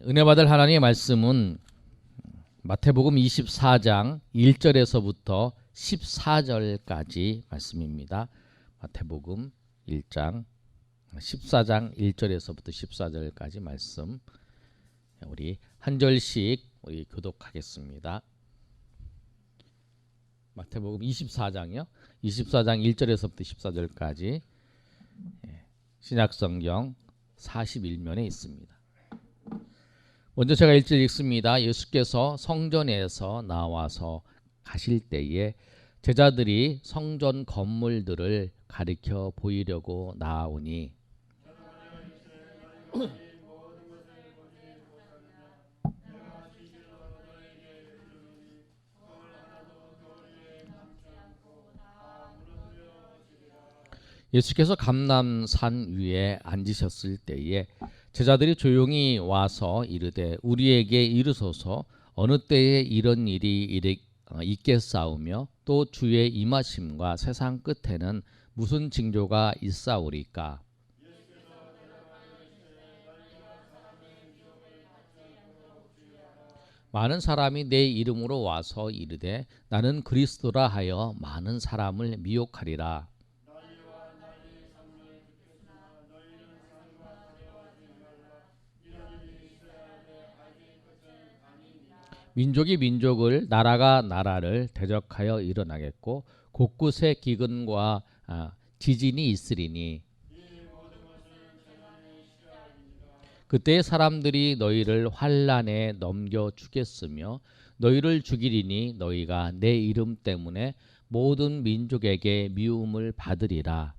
은혜 받을 하나님의 말씀은 마태복음 24장 1절에서부터 14절까지 말씀입니다. 마태복음 1장 14장 1절에서부터 14절까지 말씀, 우리 한 절씩 우리 교독하겠습니다. 마태복음 24장이요. 24장 1절에서부터 14절까지 신약성경 41면에 있습니다. 먼저 제가 1절 읽습니다. 예수께서 성전에서 나와서 가실 때에 제자들이 성전 건물들을 가리켜 보이려고 나아오니 예수께서 감람산 위에 앉으셨을 때에 제자들이 조용히 와서 이르되 우리에게 이르소서 어느 때에 이런 일이 있겠사오며 또 주의 임하심과 세상 끝에는 무슨 징조가 있사오리까. 많은 사람이 내 이름으로 와서 이르되 나는 그리스도라 하여 많은 사람을 미혹하리라. 민족이 민족을 나라가 나라를 대적하여 일어나겠고 곳곳에 기근과 지진이 있으리니 그때 사람들이 너희를 환난에 넘겨 주겠으며 너희를 죽이리니 너희가 내 이름 때문에 모든 민족에게 미움을 받으리라.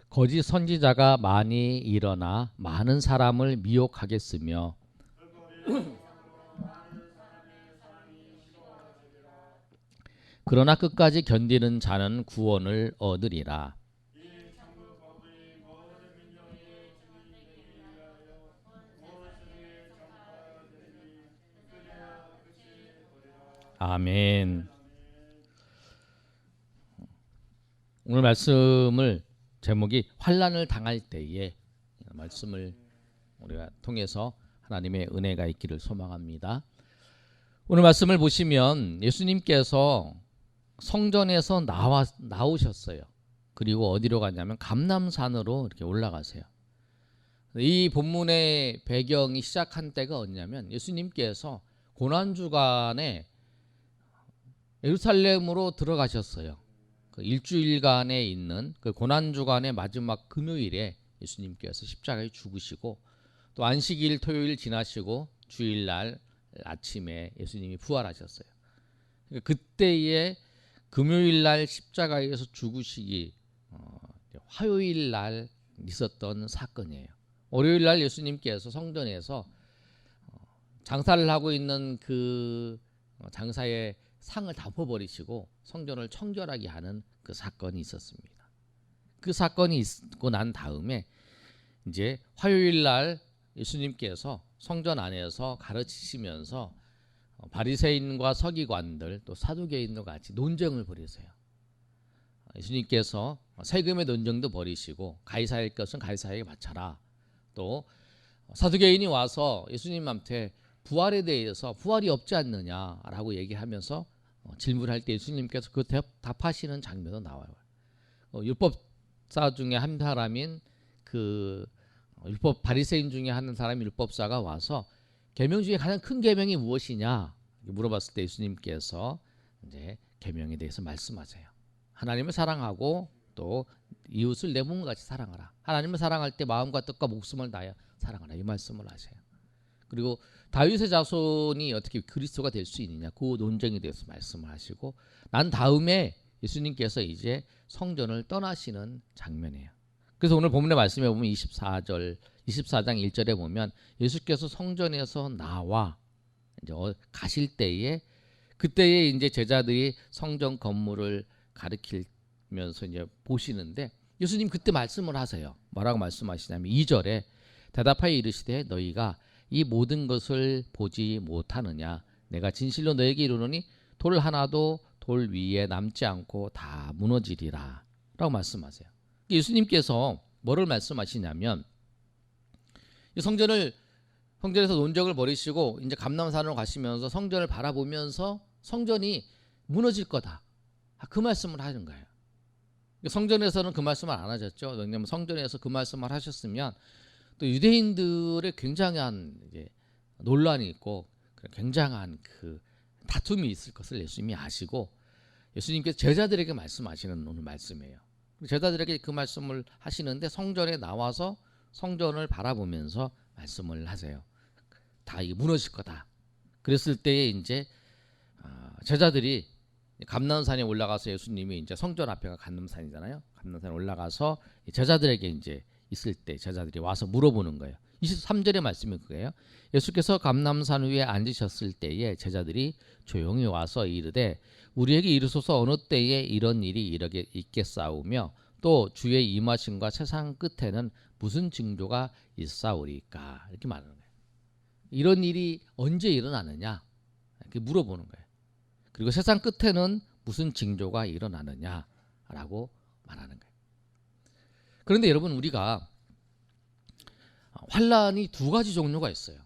거짓 선지자가 많이 일어나 많은 사람을 미혹하겠으며 그러나 끝까지 견디는 자는 구원을 얻으리라. 아멘. 오늘 말씀을 제목이 환난을 당할 때에 말씀을 우리가 통해서 하나님의 은혜가 있기를 소망합니다. 오늘 말씀을 보시면 예수님께서 성전에서 나오셨어요. 그리고 어디로 갔냐면 감람산으로 이렇게 올라가세요. 이 본문의 배경이 시작한 때가 언제냐면 예수님께서 고난주간에 예루살렘으로 들어가셨어요. 그 일주일간에 있는 그 고난주간의 마지막 금요일에 예수님께서 십자가에 죽으시고 또 안식일 토요일 지나시고 주일날 아침에 예수님이 부활하셨어요. 그때에 금요일날 십자가에서 죽으시기 화요일날 있었던 사건이에요. 월요일날 예수님께서 성전에서 장사를 하고 있는 그 장사의 상을 다 퍼버리시고 성전을 청결하게 하는 그 사건이 있었습니다. 그 사건이 있고 난 다음에 이제 화요일날 예수님께서 성전 안에서 가르치시면서 바리새인과 서기관들 또 사두개인과 같이 논쟁을 벌이세요. 예수님께서 세금의 논쟁도 벌이시고 가이사의 것은 가이사에게 바쳐라. 또 사두개인이 와서 예수님한테 부활에 대해서 부활이 없지 않느냐라고 얘기하면서 질문할 때 예수님께서 그 답하시는 장면도 나와요. 율법사 중에 한 사람인 그 율법 바리새인 중에 한 사람이 율법사가 와서 계명 중에 가장 큰 계명이 무엇이냐 물어봤을 때 예수님께서 이제 계명에 대해서 말씀하세요. 하나님을 사랑하고 또 이웃을 내 몸과 같이 사랑하라. 하나님을 사랑할 때 마음과 뜻과 목숨을 다하여 사랑하라. 이 말씀을 하세요. 그리고 다윗의 자손이 어떻게 그리스도가 될 수 있느냐 그 논쟁에 대해서 말씀을 하시고 난 다음에 예수님께서 이제 성전을 떠나시는 장면이에요. 그래서 오늘 본문의 말씀에 보면 24장 1절에 보면 예수께서 성전에서 나와 이제 가실 때에 그때에 이제 제자들이 성전 건물을 가리키면서 이제 보시는데 예수님 그때 말씀을 하세요. 뭐라고 말씀하시냐면 2절에 대답하여 이르시되 너희가 이 모든 것을 보지 못하느냐 내가 진실로 너에게 이르노니 돌 하나도 돌 위에 남지 않고 다 무너지리라. 말씀하세요. 예수님께서 뭐를 말씀하시냐면 이 성전에서 논적을 버리시고 이제 감람산으로 가시면서 성전을 바라보면서 성전이 무너질 거다. 그 말씀을 하는 거예요. 성전에서는 그 말씀을 안 하셨죠. 왜냐하면 성전에서 그 말씀을 하셨으면 또 유대인들의 굉장한 이제 논란이 있고 굉장한 그 다툼이 있을 것을 예수님이 아시고 예수님께서 제자들에게 말씀하시는 오늘 말씀이에요. 제자들에게 그 말씀을 하시는데 성전에 나와서 성전을 바라보면서 말씀을 하세요. 다 이게 무너질 거다. 그랬을 때에 이제 제자들이 감람산에 올라가서 예수님이 이제 성전 앞에가 감람산이잖아요. 감람산에 올라가서 제자들에게 이제 있을 때 제자들이 와서 물어보는 거예요. 23절의 말씀이 그거예요. 예수께서 감람산 위에 앉으셨을 때에 제자들이 조용히 와서 이르되 우리에게 이르소서 어느 때에 이런 일이 이렇게 있겠사오며 또 주의 임하심과 세상 끝에는 무슨 징조가 있사오리까 이렇게 말하는 거예요. 이런 일이 언제 일어나느냐 이렇게 물어보는 거예요. 그리고 세상 끝에는 무슨 징조가 일어나느냐라고 말하는 거예요. 그런데 여러분 우리가 환란이 두 가지 종류가 있어요.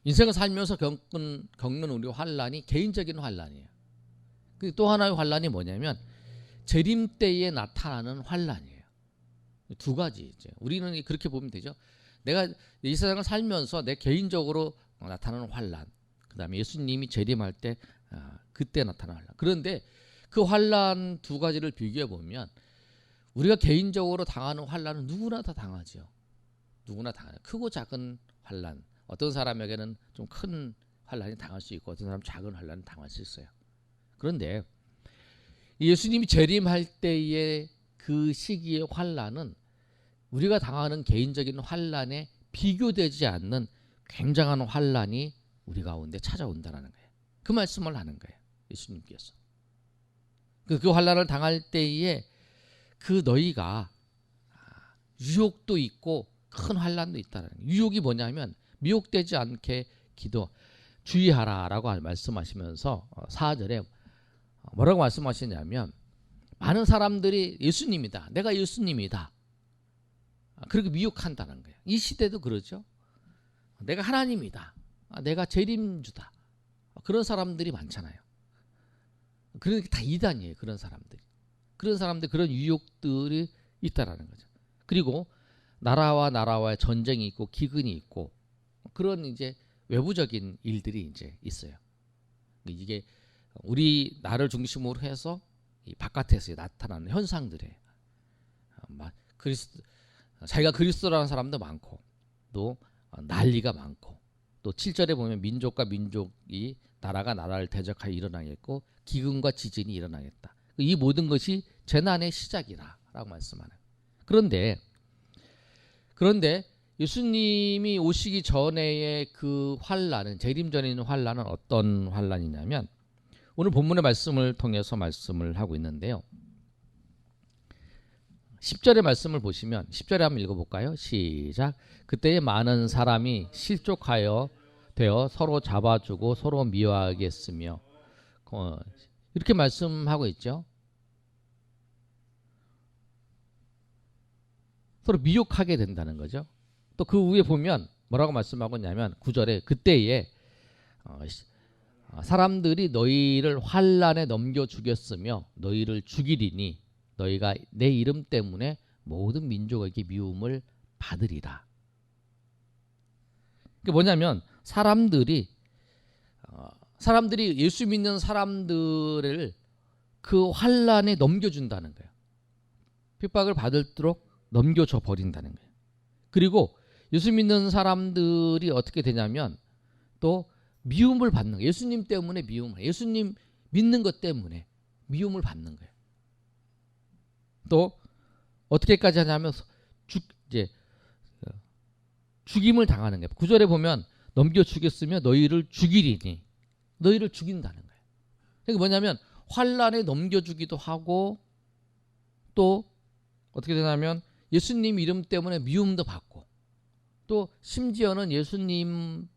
인생을 살면서 겪는 우리 환란이 개인적인 환란이에요. 또 하나의 환란이 뭐냐면 재림 때에 나타나는 환란이에요. 두 가지 이제 우리는 그렇게 보면 되죠. 내가 이 세상을 살면서 내 개인적으로 나타나는 환란, 그다음에 예수님이 재림할 때 그때 나타나는 환란. 그런데 그 환란 두 가지를 비교해 보면 우리가 개인적으로 당하는 환란은 누구나 다 당하죠. 누구나 당해요. 크고 작은 환란. 어떤 사람에게는 좀 큰 환란이 당할 수 있고 어떤 사람은 작은 환란이 당할 수 있어요. 그런데 예수님이 재림할 때의 그 시기의 환란은 우리가 당하는 개인적인 환란에 비교되지 않는 굉장한 환란이 우리 가운데 찾아온다는 거예요. 그 말씀을 하는 거예요. 예수님께서. 그 환란을 당할 때에 그 너희가 유혹도 있고 큰 환란도 있다는 거예요. 유혹이 뭐냐면 미혹되지 않게 주의하라라고 말씀하시면서 4절에 뭐라고 말씀하시냐면 많은 사람들이 예수님이다. 내가 예수님이다. 그렇게 미혹한다는 거예요. 이 시대도 그러죠. 내가 하나님이다. 내가 재림주다. 그런 사람들이 많잖아요. 그러니까 다 이단이에요. 그런 사람들 그런 유혹들이 있다라는 거죠. 그리고 나라와의 전쟁이 있고 기근이 있고 그런 이제 외부적인 일들이 이제 있어요. 이게 우리 나를 중심으로 해서 이 바깥에서 나타나는 현상들이에요. 자기가 그리스도라는 사람도 많고 또 난리가 많고 또 7절에 보면 민족과 민족이 나라가 나라를 대적하여 일어나겠고 기근과 지진이 일어나겠다. 이 모든 것이 재난의 시작이라고 말씀하는. 그런데 예수님이 오시기 전에의 그 환란은 재림 전에 있는 환란은 어떤 환란이냐면 오늘 본문의 말씀을 통해서 말씀을 하고 있는데요. 10절의 말씀을 보시면 10절에 한번 읽어볼까요? 시작. 그때에 많은 사람이 실족하여 되어 서로 잡아주고 서로 미워하게 했으며 이렇게 말씀하고 있죠. 서로 미혹하게 된다는 거죠. 또 그 위에 보면 뭐라고 말씀하고 있냐면 9절에 그때에 사람들이 너희를 환란에 넘겨 죽였으며 너희를 죽이리니 너희가 내 이름 때문에 모든 민족에게 미움을 받으리라. 그게 뭐냐면 사람들이 예수 믿는 사람들을 그 환란에 넘겨준다는 거예요. 핍박을 받을도록 넘겨줘 버린다는 거예요. 그리고 예수 믿는 사람들이 어떻게 되냐면 또 미움을 받는 거예요. 예수님 때문에 예수님 믿는 것 때문에 미움을 받는 거예요. 또 어떻게까지 하냐면 죽임을 당하는 거예요. 9절에 보면 넘겨 죽였으며 너희를 죽이리니 너희를 죽인다는 거예요. 그게 뭐냐면 환란에 넘겨주기도 하고 또 어떻게 되냐면 예수님 이름 때문에 미움도 받고 또 심지어는 예수님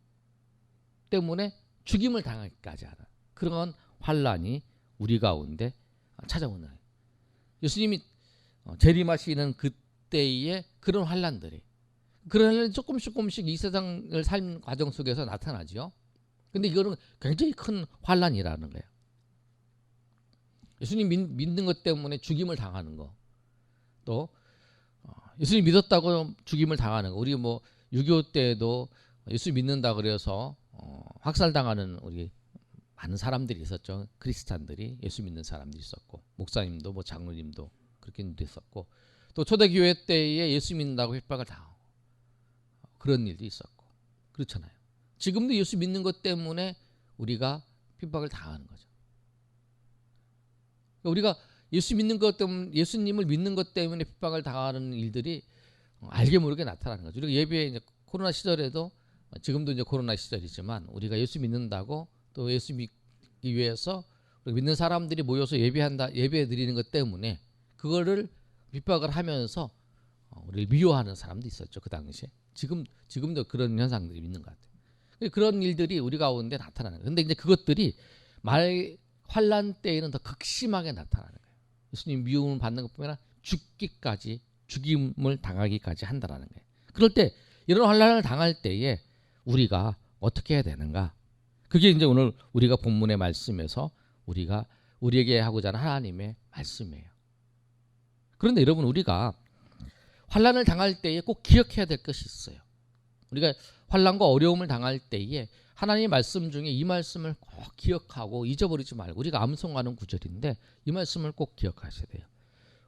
때문에 죽임을 당하기까지 하는 그런 환란이 우리 가운데 찾아오는 거예요. 예수님이 재림하시는 그때의 그런 환란들이, 그런 환란이 조금씩 이 세상을 삶 과정 속에서 나타나죠. 근데 이거는 굉장히 큰 환란이라는 거예요. 예수님 믿는 것 때문에 죽임을 당하는 거, 또 예수님 믿었다고 죽임을 당하는 거. 우리 뭐 6.25 때에도 예수 믿는다 그래서 확살당하는 우리 많은 사람들이 있었죠. 크리스찬들이, 예수 믿는 사람들이 있었고, 목사님도 뭐 장로님도 그렇게 됐었고, 또 초대교회 때에 예수 믿는다고 협박을 당하고 그런 일도 있었고, 그렇잖아요. 지금도 예수 믿는 것 때문에 우리가 핍박을 당하는 거죠. 우리가 예수 믿는 것 때문에, 예수님을 믿는 것 때문에 핍박을 당하는 일들이 알게 모르게 나타나는 거죠. 우리가 예배에 이제 코로나 시절에도, 지금도 이제 코로나 시절이지만, 우리가 예수 믿는다고 또 예수 믿기 위해서 믿는 사람들이 모여서 예배 드리는 것 때문에 그거를 핍박을 하면서 우리를 미워하는 사람도 있었죠. 그 당시에. 지금도 그런 현상들이 있는 것 같아요. 그런 일들이 우리 가운데 나타나는 거예요. 근데 이제 그것들이 환란 때에는 더 극심하게 나타나는 거예요. 예수님 미움을 받는 것뿐만 아니라 죽임을 당하기까지 한다라는 거예요. 그럴 때, 이런 환란을 당할 때에 우리가 어떻게 해야 되는가? 그게 이제 오늘 우리가 본문의 말씀에서 우리에게 하고자 하는 하나님의 말씀이에요. 그런데 여러분, 우리가 환란을 당할 때에 꼭 기억해야 될 것이 있어요. 우리가 환란과 어려움을 당할 때에 하나님의 말씀 중에 이 말씀을 꼭 기억하고 잊어버리지 말고, 우리가 암송하는 구절인데 이 말씀을 꼭 기억하셔야 돼요.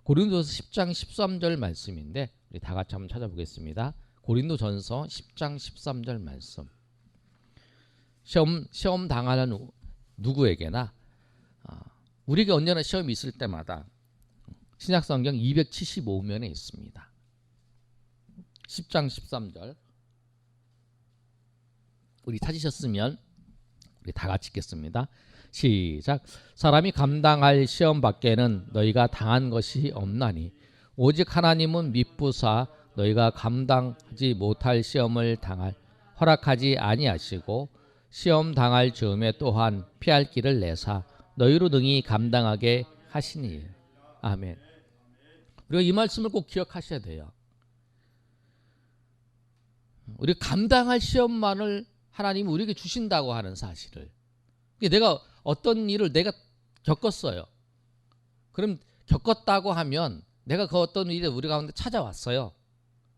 고린도전서 10장 13절 말씀인데 우리 다 같이 한번 찾아보겠습니다. 고린도전서 10장 13절 말씀. 시험 당하는 누구에게나, 우리가 언제나 시험이 있을 때마다 신약성경 275면에 있습니다. 10장 13절 우리 찾으셨으면 우리 다 같이 읽겠습니다. 시작. 사람이 감당할 시험 밖에는 너희가 당한 것이 없나니 오직 하나님은 미쁘사 너희가 감당하지 못할 시험을 허락하지 아니하시고 시험 당할 즈음에 또한 피할 길을 내사 너희로 능히 감당하게 하시니. 아멘. 우리가 이 말씀을 꼭 기억하셔야 돼요. 우리가 감당할 시험만을 하나님이 우리에게 주신다고 하는 사실을. 내가 어떤 일을 내가 겪었어요. 그럼 겪었다고 하면 내가 그 어떤 일이 우리 가운데 찾아왔어요.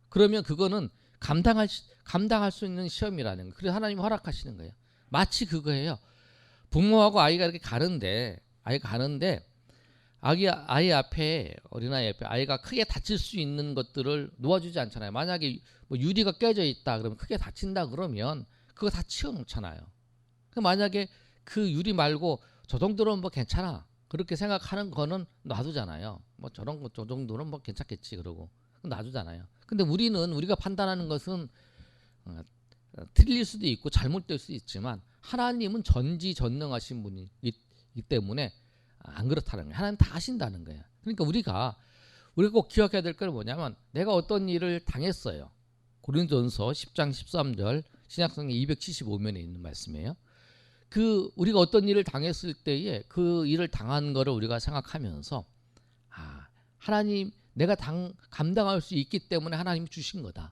그러면 그거는 감당할 수 있는 시험이라는 거예요. 그래서 하나님이 허락하시는 거예요. 마치 그거예요. 부모하고 아이가 이렇게 가는데 아이 앞에, 어린아이 앞에 아이가 크게 다칠 수 있는 것들을 놓아주지 않잖아요. 만약에 뭐 유리가 깨져 있다 그러면 크게 다친다 그러면 그거 다 치워놓잖아요. 만약에 그 유리 말고 저 정도는 뭐 괜찮아 그렇게 생각하는 거는 놔두잖아요. 뭐 저 정도는 뭐 괜찮겠지 그러고 놔두잖아요. 근데 우리가 판단하는 것은 틀릴 수도 있고 잘못될 수도 있지만 하나님은 전지전능하신 분이기 때문에 안 그렇다는 거예요. 하나님 다 아신다는 거예요. 그러니까 우리가 꼭 기억해야 될 건 뭐냐면, 내가 어떤 일을 당했어요. 고린도전서 10장 13절 신약성경 275면에 있는 말씀이에요. 우리가 어떤 일을 당했을 때에 그 일을 당한 거를 우리가 생각하면서, 하나님, 내가 감당할 수 있기 때문에 하나님이 주신 거다.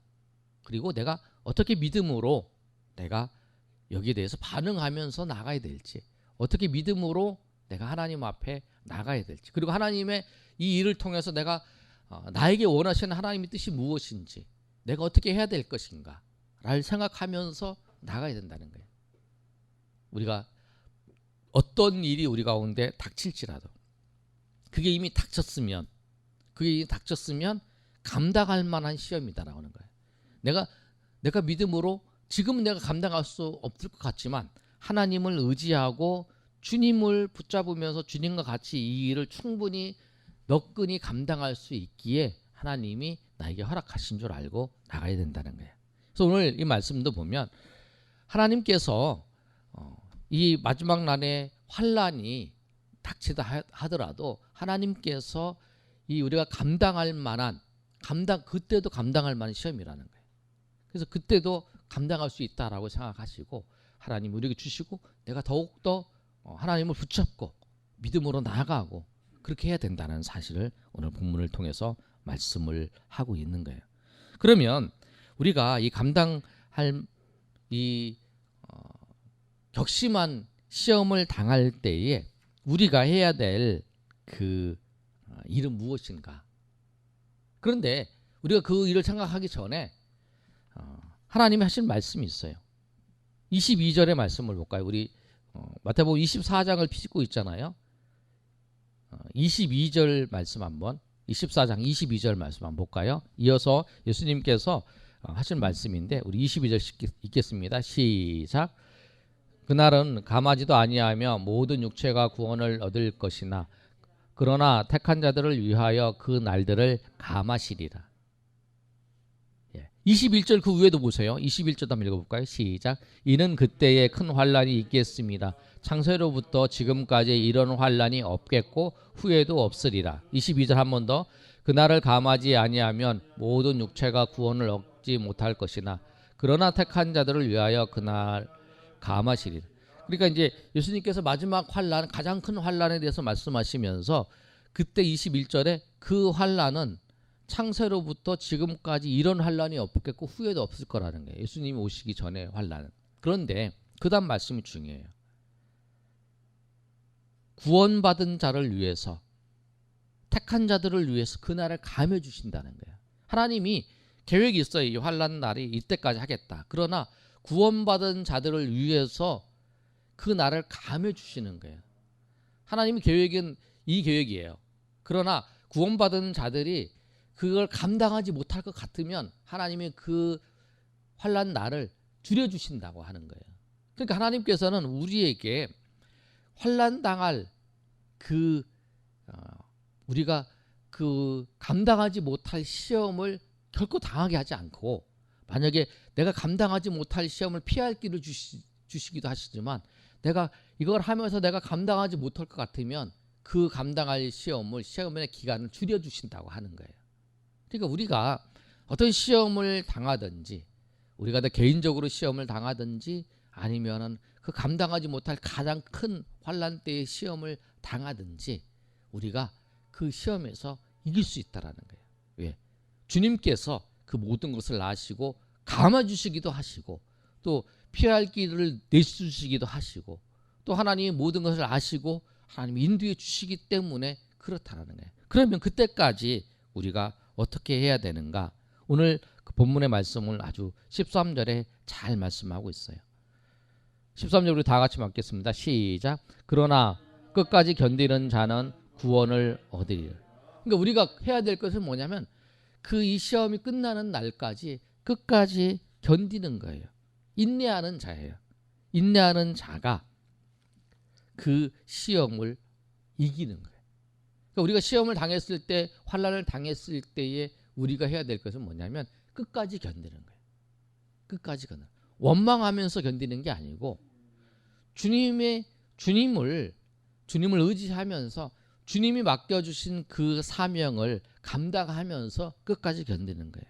그리고 내가 어떻게 믿음으로 내가 여기에 대해서 반응하면서 나가야 될지, 어떻게 믿음으로 내가 하나님 앞에 나가야 될지, 그리고 하나님의 이 일을 통해서 내가 나에게 원하시는 하나님의 뜻이 무엇인지, 내가 어떻게 해야 될 것인가 를 생각하면서 나가야 된다는 거예요. 우리가 어떤 일이 우리 가운데 닥칠지라도 그게 이미 닥쳤으면 감당할 만한 시험이다라는 거예요. 내가 믿음으로 지금은 내가 감당할 수 없을 것 같지만 하나님을 의지하고 주님을 붙잡으면서 주님과 같이 이 일을 충분히 너끈히 감당할 수 있기에 하나님이 나에게 허락하신 줄 알고 나가야 된다는 거예요. 그래서 오늘 이 말씀도 보면 하나님께서 이 마지막 날에 환란이 닥치다 하더라도 하나님께서 우리가 그때도 감당할 만한 시험이라는 거예요. 그래서 그때도 감당할 수 있다라고 생각하시고 하나님 우리에게 주시고, 내가 더욱더 하나님을 붙잡고 믿음으로 나아가고 그렇게 해야 된다는 사실을 오늘 본문을 통해서 말씀을 하고 있는 거예요. 그러면 우리가 이 감당할 이 격심한 시험을 당할 때에 우리가 해야 될 그 일은 무엇인가? 그런데 우리가 그 일을 생각하기 전에 하나님이 하신 말씀이 있어요. 22절의 말씀을 볼까요? 우리 마태복음 24장을 펴고 있잖아요. 22절 말씀 한번 24장 22절 말씀 한번 볼까요? 이어서 예수님께서 하신 말씀인데 우리 22절 읽겠습니다. 시작. 그날은 감하지도 아니하며 모든 육체가 구원을 얻을 것이나 그러나 택한 자들을 위하여 그 날들을 감하시리라. 21절 그 위에도 보세요. 21절 한번 읽어볼까요? 시작. 이는 그때에 큰 환란이 있겠습니다. 창세로부터 지금까지 이런 환란이 없겠고 후에도 없으리라. 22절 한 번 더. 그날을 감하지 아니하면 모든 육체가 구원을 얻지 못할 것이나 그러나 택한 자들을 위하여 그날 감하시리라. 그러니까 이제 예수님께서 마지막 환란, 가장 큰 환란에 대해서 말씀하시면서 그때 21절에 그 환란은 창세로부터 지금까지 이런 환란이 없겠고 후에도 없을 거라는 거예요. 예수님이 오시기 전에 환란은. 그런데 그 다음 말씀이 중요해요. 구원받은 자를 위해서, 택한 자들을 위해서 그날을 감해 주신다는 거예요. 하나님이 계획이 있어요. 이 환란 날이 이때까지 하겠다. 그러나 구원받은 자들을 위해서 그 날을 감해 주시는 거예요. 하나님의 계획은 이 계획이에요. 그러나 구원받은 자들이 그걸 감당하지 못할 것 같으면 하나님이 그 환난 날을 줄여주신다고 하는 거예요. 그러니까 하나님께서는 우리에게 환난 당할 우리가 그 감당하지 못할 시험을 결코 당하게 하지 않고, 만약에 내가 감당하지 못할 시험을 피할 길을 주시기도 하시지만 내가 이걸 하면서 내가 감당하지 못할 것 같으면 그 감당할 시험의 기간을 줄여주신다고 하는 거예요. 그러니까 우리가 어떤 시험을 당하든지, 우리가 개인적으로 시험을 당하든지 아니면은 그 감당하지 못할 가장 큰 환난 때의 시험을 당하든지 우리가 그 시험에서 이길 수 있다라는 거예요. 왜? 주님께서 그 모든 것을 아시고 감아주시기도 하시고 또 피할 길을 내주시기도 하시고 또 하나님이 모든 것을 아시고 하나님이 인도해 주시기 때문에 그렇다라는 거예요. 그러면 그때까지 우리가 어떻게 해야 되는가? 오늘 그 본문의 말씀을 아주 13절에 잘 말씀하고 있어요. 13절 우리 다 같이 읽겠습니다. 시작. 그러나 끝까지 견디는 자는 구원을 얻으리라. 그러니까 우리가 해야 될 것은 뭐냐면 그 이 시험이 끝나는 날까지 끝까지 견디는 거예요. 인내하는 자예요. 인내하는 자가 그 시험을 이기는 거예요. 그러니까 우리가 시험을 당했을 때, 환난을 당했을 때에 우리가 해야 될 것은 뭐냐면 끝까지 견디는 거예요. 끝까지 견디는. 원망하면서 견디는 게 아니고 주님을 의지하면서 주님이 맡겨주신 그 사명을 감당하면서 끝까지 견디는 거예요.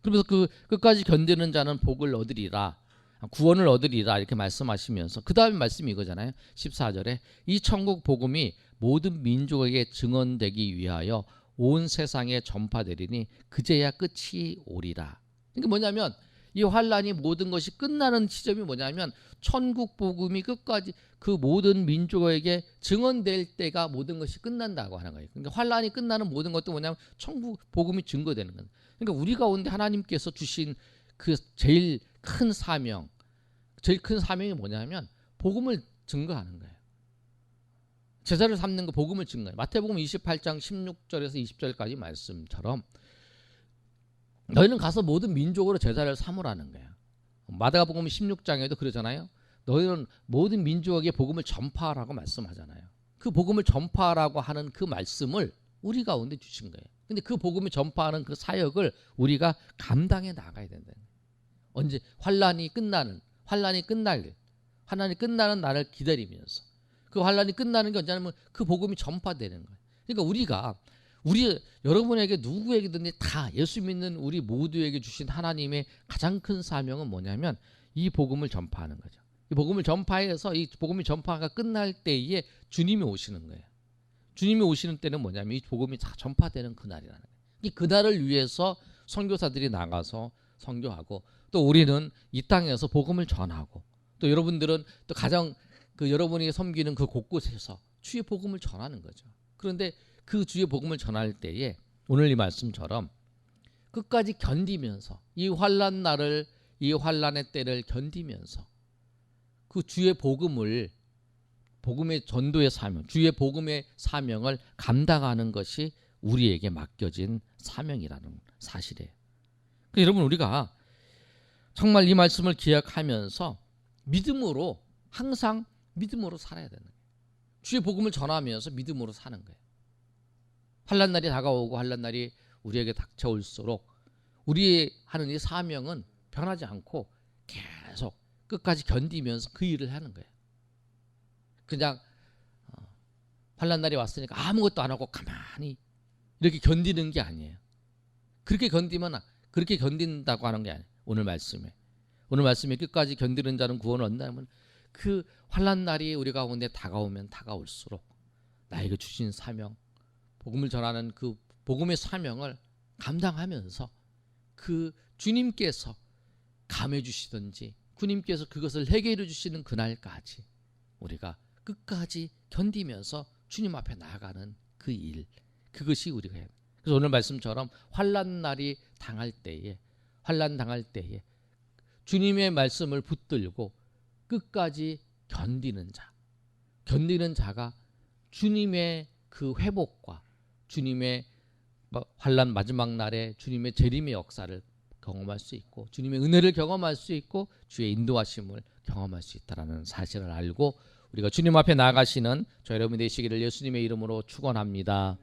그러면서 그 끝까지 견디는 자는 복을 얻으리라, 구원을 얻으리라 이렇게 말씀하시면서 그 다음에 말씀이 이거잖아요. 14절에 이 천국 복음이 모든 민족에게 증언되기 위하여 온 세상에 전파되리니 그제야 끝이 오리라. 그러니까 뭐냐면 이 환란이 모든 것이 끝나는 지점이 뭐냐면 천국 복음이 끝까지 그 모든 민족에게 증언될 때가 모든 것이 끝난다고 하는 거예요. 그러니까 환란이 끝나는 모든 것도 뭐냐면 천국 복음이 증거되는 거예요. 그러니까 우리 가운데 하나님께서 주신 그 제일 큰 사명이 뭐냐면 복음을 증거하는 거예요. 제자를 삼는 거, 복음을 증거해요. 마태복음 28장 16절에서 20절까지 말씀처럼 너희는 가서 모든 민족으로 제자를 삼으라는 거예요. 마태복음 16장에도 그러잖아요. 너희는 모든 민족에게 복음을 전파하라고 말씀하잖아요. 그 복음을 전파하라고 하는 그 말씀을 우리 가운데 주신 거예요. 근데 그 복음을 전파하는 그 사역을 우리가 감당해 나가야 된다는 거예요. 언제 환란이 끝나는 날을 기다리면서 그 환란이 끝나는 게 언제냐면 그 복음이 전파되는 거예요. 그러니까 여러분에게 누구에게든지 다 예수 믿는 우리 모두에게 주신 하나님의 가장 큰 사명은 뭐냐면 이 복음을 전파하는 거죠. 이 복음을 전파해서 이 복음의 전파가 끝날 때에 주님이 오시는 거예요. 주님이 오시는 때는 뭐냐면 이 복음이 다 전파되는 그날이라는 거예요. 이 그날을 위해서 선교사들이 나가서 선교하고 또 우리는 이 땅에서 복음을 전하고 또 여러분들은 또 가정 여러분이 섬기는 그 곳곳에서 주의 복음을 전하는 거죠. 그런데 그 주의 복음을 전할 때에 오늘 이 말씀처럼 끝까지 견디면서 이 환난 날을 이 환난의 때를 견디면서 그 주의 복음의 전도의 사명, 주의 복음의 사명을 감당하는 것이 우리에게 맡겨진 사명이라는 사실이에요. 여러분 우리가 정말 이 말씀을 기억하면서 믿음으로 항상 믿음으로 살아야 되는 거예요. 주의 복음을 전하면서 믿음으로 사는 거예요. 환난 날이 다가오고 환난 날이 우리에게 닥쳐올수록 우리 하는 이 사명은 변하지 않고 계속 끝까지 견디면서 그 일을 하는 거예요. 그냥 환난 날이 왔으니까 아무것도 안 하고 가만히 이렇게 견디는 게 아니에요. 그렇게 견딘다고 하는 게 아니에요. 오늘 말씀에 끝까지 견디는 자는 구원을 얻는다면 그 환난 날이 우리 가운데 다가오면 다가올수록 나에게 주신 사명, 복음을 전하는 그 복음의 사명을 감당하면서 그 주님께서 감해 주시든지 주님께서 그것을 해결해 주시는 그날까지 우리가 끝까지 견디면서 주님 앞에 나아가는 그 일, 그것이 우리가 해야 돼요. 그래서 오늘 말씀처럼 환난 당할 때에 주님의 말씀을 붙들고 끝까지 견디는 자가 주님의 그 회복과 주님의 환난 마지막 날에 주님의 재림의 역사를 경험할 수 있고 주님의 은혜를 경험할 수 있고 주의 인도하심을 경험할 수 있다는 사실을 알고 우리가 주님 앞에 나아가시는 저 여러분 되시기를 예수님의 이름으로 축원합니다.